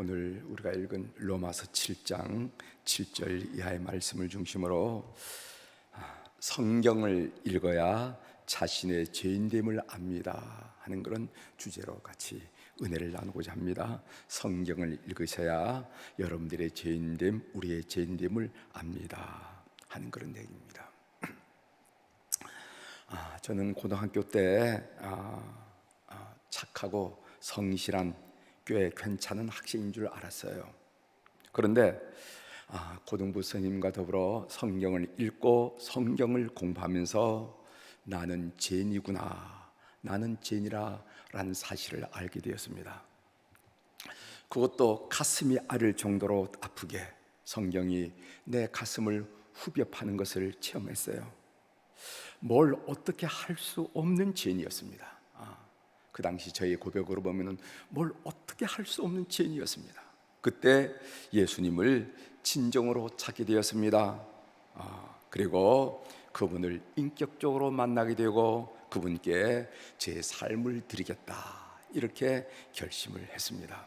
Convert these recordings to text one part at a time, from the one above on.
오늘 우리가 읽은 로마서 7장 7절 이하의 말씀을 중심으로 성경을 읽어야 자신의 죄인됨을 압니다 하는 그런 주제로 같이 은혜를 나누고자 합니다. 성경을 읽으셔야 여러분들의 죄인됨, 우리의 죄인됨을 압니다 하는 그런 얘기입니다. 저는 고등학교 때 착하고 성실한 꽤 괜찮은 학생인 줄 알았어요. 그런데 고등부 선생님과 더불어 성경을 읽고 성경을 공부하면서 나는 죄인이구나, 나는 죄인이라 라는 사실을 알게 되었습니다. 그것도 가슴이 아릴 정도로 아프게 성경이 내 가슴을 후벼 파는 것을 체험했어요. 뭘 어떻게 할 수 없는 죄인이었습니다. 그 당시 저의 고백으로 보면은 뭘 어떻게 할 수 없는 죄인이었습니다. 그때 예수님을 진정으로 찾게 되었습니다. 그리고 그분을 인격적으로 만나게 되고 그분께 제 삶을 드리겠다 이렇게 결심을 했습니다.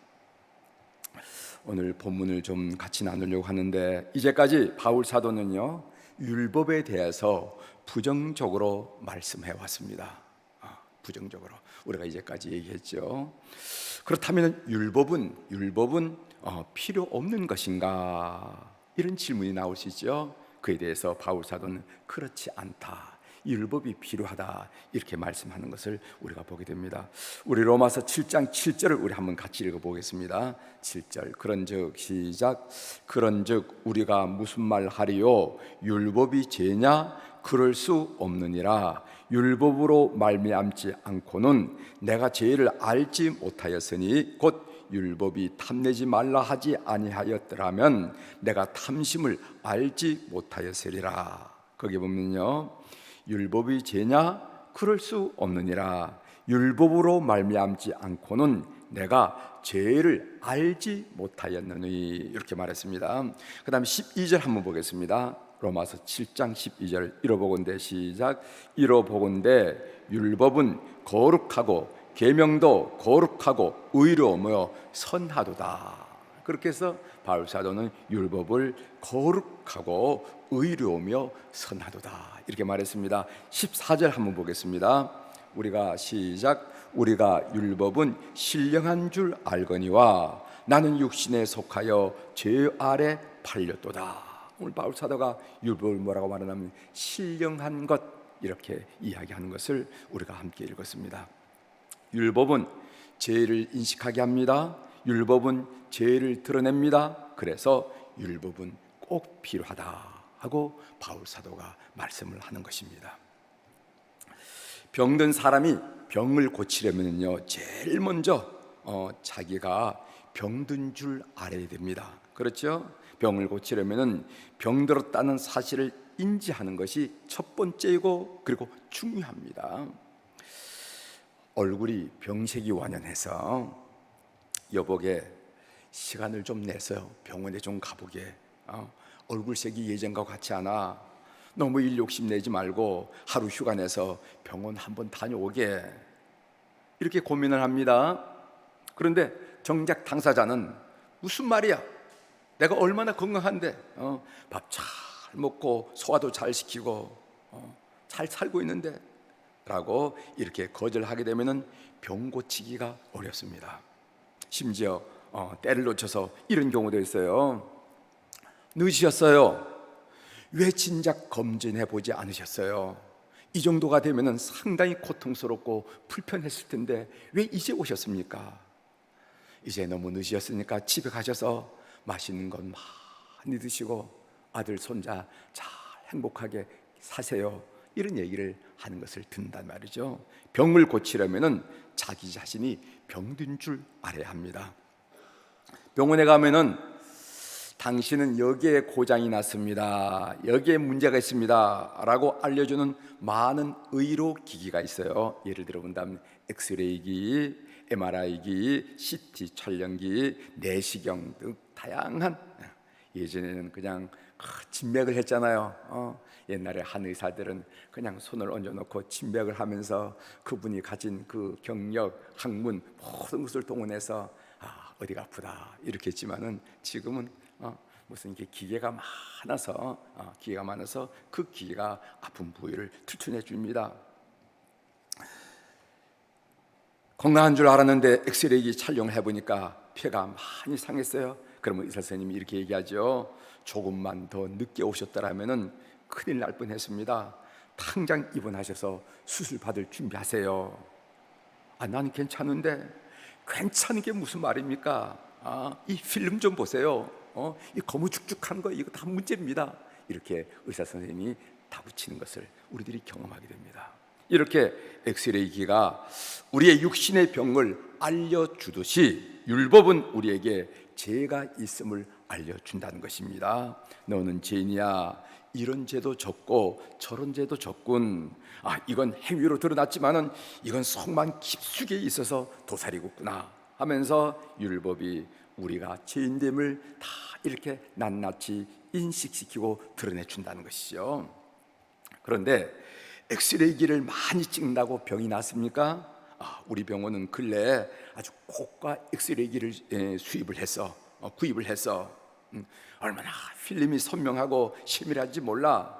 오늘 본문을 좀 같이 나누려고 하는데, 이제까지 바울 사도는요 율법에 대해서 부정적으로 말씀해 왔습니다. 부정적으로 우리가 이제까지 얘기했죠. 그렇다면 율법은 필요 없는 것인가? 이런 질문이 나올 수 있죠. 그에 대해서 바울 사도는 그렇지 않다, 율법이 필요하다 이렇게 말씀하는 것을 우리가 보게 됩니다. 우리 로마서 7장 7절을 우리 한번 같이 읽어보겠습니다. 7절 그런즉 시작. 그런즉 우리가 무슨 말 하리요? 율법이 죄냐? 그럴 수 없느니라. 율법으로 말미암지 않고는 내가 죄를 알지 못하였으니 곧 율법이 탐내지 말라 하지 아니하였더라면 내가 탐심을 알지 못하였으리라. 거기 보면요, 율법이 죄냐? 그럴 수 없느니라. 율법으로 말미암지 않고는 내가 죄를 알지 못하였느니 이렇게 말했습니다. 그 다음 12절 한번 보겠습니다. 로마서 7장 12절 이러보건대 시작. 이러보건대 율법은 거룩하고 계명도 거룩하고 의로우며 선하도다. 그렇게 해서 바울 사도는 율법을 거룩하고 의로우며 선하도다 이렇게 말했습니다. 14절 한번 보겠습니다. 우리가 시작. 우리가 율법은 신령한 줄 알거니와 나는 육신에 속하여 죄 아래 팔렸도다. 오늘 바울 사도가 율법을 뭐라고 말하냐면 신령한 것 이렇게 이야기하는 것을 우리가 함께 읽었습니다. 율법은 죄를 인식하게 합니다. 율법은 죄를 드러냅니다. 그래서 율법은 꼭 필요하다 하고 바울 사도가 말씀을 하는 것입니다. 병든 사람이 병을 고치려면요 제일 먼저 자기가 병든 줄 알아야 됩니다. 그렇죠? 병을 고치려면은 병들었다는 사실을 인지하는 것이 첫 번째이고 그리고 중요합니다. 얼굴이 병색이 완연해서 여보게 시간을 좀 내서 병원에 좀 가보게. 얼굴색이 예전과 같지 않아. 너무 일 욕심내지 말고 하루 휴가 내서 병원 한번 다녀오게. 이렇게 고민을 합니다. 그런데 정작 당사자는 무슨 말이야? 내가 얼마나 건강한데 밥 잘 먹고 소화도 잘 시키고 잘 살고 있는데 라고 이렇게 거절하게 되면 병 고치기가 어렵습니다. 심지어 때를 놓쳐서 이런 경우도 있어요. 늦으셨어요. 왜 진작 검진해 보지 않으셨어요? 이 정도가 되면 상당히 고통스럽고 불편했을 텐데 왜 이제 오셨습니까? 이제 너무 늦으셨으니까 집에 가셔서 맛있는 것 많이 드시고 아들 손자 잘 행복하게 사세요. 이런 얘기를 하는 것을 듣는단 말이죠. 병을 고치려면은 자기 자신이 병든 줄 알아야 합니다. 병원에 가면은 당신은 여기에 고장이 났습니다, 여기에 문제가 있습니다 라고 알려주는 많은 의료 기기가 있어요. 예를 들어 본다면 엑스레이기, MRI기, CT 촬영기, 내시경 등 다양한, 예전에는 그냥 진맥을 했잖아요. 옛날에 한 의사들은 그냥 손을 얹어놓고 진맥을 하면서 그분이 가진 그 경력, 학문 모든 것을 동원해서 어디가 아프다 이렇게 했지만은 지금은 무슨 이게 기계가 많아서 그 기계가 아픈 부위를 추천해 줍니다. 건강한 줄 알았는데 엑스레이 촬영을 해보니까 폐가 많이 상했어요. 그러면 의사 선생님이 이렇게 얘기하죠. 조금만 더 늦게 오셨더라면은 큰일 날 뻔했습니다. 당장 입원하셔서 수술 받을 준비하세요. 나는 괜찮은데. 괜찮은 게 무슨 말입니까? 이 필름 좀 보세요. 이 거무죽죽한 거 이거 다 문제입니다. 이렇게 의사 선생님이 다붙이는 것을 우리들이 경험하게 됩니다. 이렇게 엑스레이기가 우리의 육신의 병을 알려주듯이 율법은 우리에게 죄가 있음을 알려준다는 것입니다. 너는 죄인이야. 이런 죄도 졌고 저런 죄도 졌군. 이건 행위로 드러났지만은 이건 속만 깊숙이 있어서 도살이겠구나 하면서 율법이 우리가 죄인됨을 다 이렇게 낱낱이 인식시키고 드러내준다는 것이죠. 그런데 엑스레이기를 많이 찍는다고 병이 낫습니까? 우리 병원은 근래에 아주 고가 엑스레이기를 구입을 해서 얼마나 필름이 선명하고 세밀한지 몰라.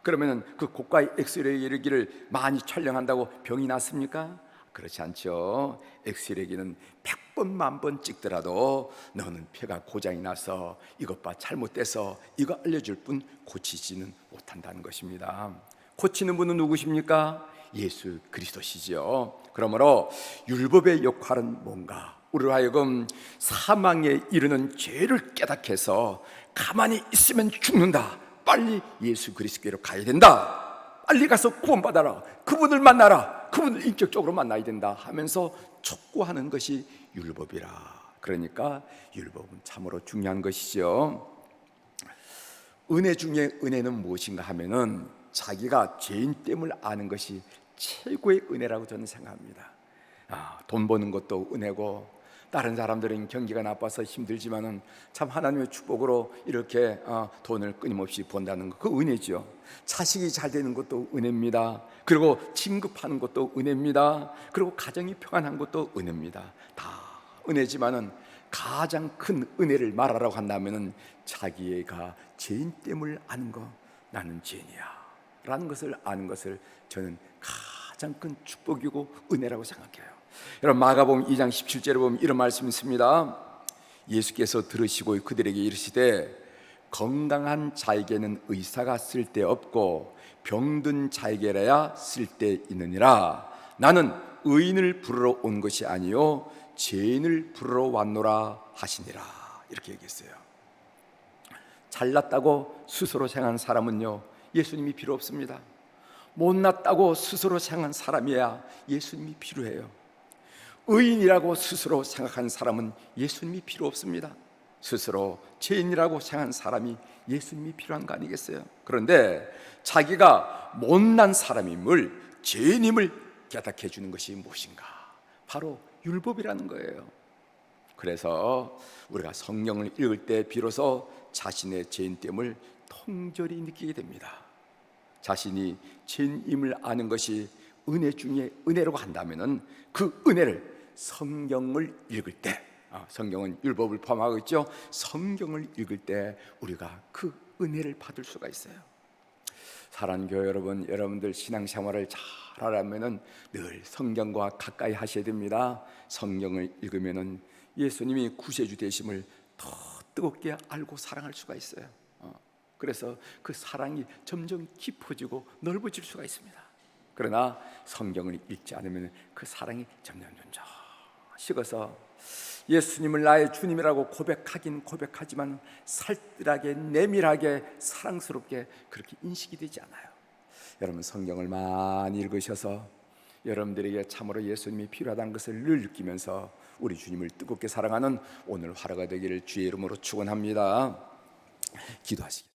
그러면 그 고가의 엑스레이기를 많이 촬영한다고 병이 낫습니까? 그렇지 않죠. 엑스레이기는 100번 1000번 찍더라도 너는 폐가 고장이 나서 이것 봐 잘못돼서 이거 알려줄 뿐 고치지는 못한다는 것입니다. 고치는 분은 누구십니까? 예수 그리스도시죠. 그러므로 율법의 역할은 뭔가? 우리로 하여금 사망에 이르는 죄를 깨닫게 해서 가만히 있으면 죽는다. 빨리 예수 그리스도께로 가야 된다. 빨리 가서 구원받아라. 그분을 만나라. 그분을 인격적으로 만나야 된다 하면서 촉구하는 것이 율법이라. 그러니까 율법은 참으로 중요한 것이죠. 은혜 중에 은혜는 무엇인가 하면은 자기가 죄인됨을 아는 것이 최고의 은혜라고 저는 생각합니다. 돈 버는 것도 은혜고, 다른 사람들은 경기가 나빠서 힘들지만은 참 하나님의 축복으로 이렇게 돈을 끊임없이 번다는 것, 그 은혜죠. 자식이 잘 되는 것도 은혜입니다. 그리고 진급하는 것도 은혜입니다. 그리고 가정이 평안한 것도 은혜입니다. 다 은혜지만은 가장 큰 은혜를 말하라고 한다면은 자기가 죄인됨을 아는 것, 나는 죄인이야 라는 것을 아는 것을 저는 가장 큰 축복이고 은혜라고 생각해요. 여러분, 마가복음 2장 17절에 보면 이런 말씀이 있습니다. 예수께서 들으시고 그들에게 이르시되 건강한 자에게는 의사가 쓸데없고 병든 자에게라야 쓸데있느니라. 나는 의인을 부르러 온 것이 아니요 죄인을 부르러 왔노라 하시니라. 이렇게 얘기했어요. 잘났다고 스스로 생각한 사람은요 예수님이 필요 없습니다. 못났다고 스스로 생각한 사람이야 예수님이 필요해요. 의인이라고 스스로 생각한 사람은 예수님이 필요 없습니다. 스스로 죄인이라고 생각한 사람이 예수님이 필요한 거 아니겠어요? 그런데 자기가 못난 사람임을, 죄인임을 깨닫게 해주는 것이 무엇인가? 바로 율법이라는 거예요. 그래서 우리가 성경을 읽을 때 비로소 자신의 죄인됨을 통절히 느끼게 됩니다. 자신이 죄인임을 아는 것이 은혜 중에 은혜라고 한다면은 그 은혜를 성경을 읽을 때, 성경은 율법을 포함하고 있죠. 성경을 읽을 때 우리가 그 은혜를 받을 수가 있어요. 사랑하는 교회 여러분, 여러분들 신앙생활을 잘하려면은 늘 성경과 가까이 하셔야 됩니다. 성경을 읽으면은 예수님이 구세주 되심을 더 뜨겁게 알고 사랑할 수가 있어요. 그래서 그 사랑이 점점 깊어지고 넓어질 수가 있습니다. 그러나 성경을 읽지 않으면 그 사랑이 점점 식어서 예수님을 나의 주님이라고 고백하긴 고백하지만 살뜰하게, 내밀하게, 사랑스럽게 그렇게 인식이 되지 않아요. 여러분, 성경을 많이 읽으셔서 여러분들에게 참으로 예수님이 필요하다는 것을 늘 느끼면서 우리 주님을 뜨겁게 사랑하는 오늘 하루가 되기를 주의 이름으로 축원합니다. 기도하시기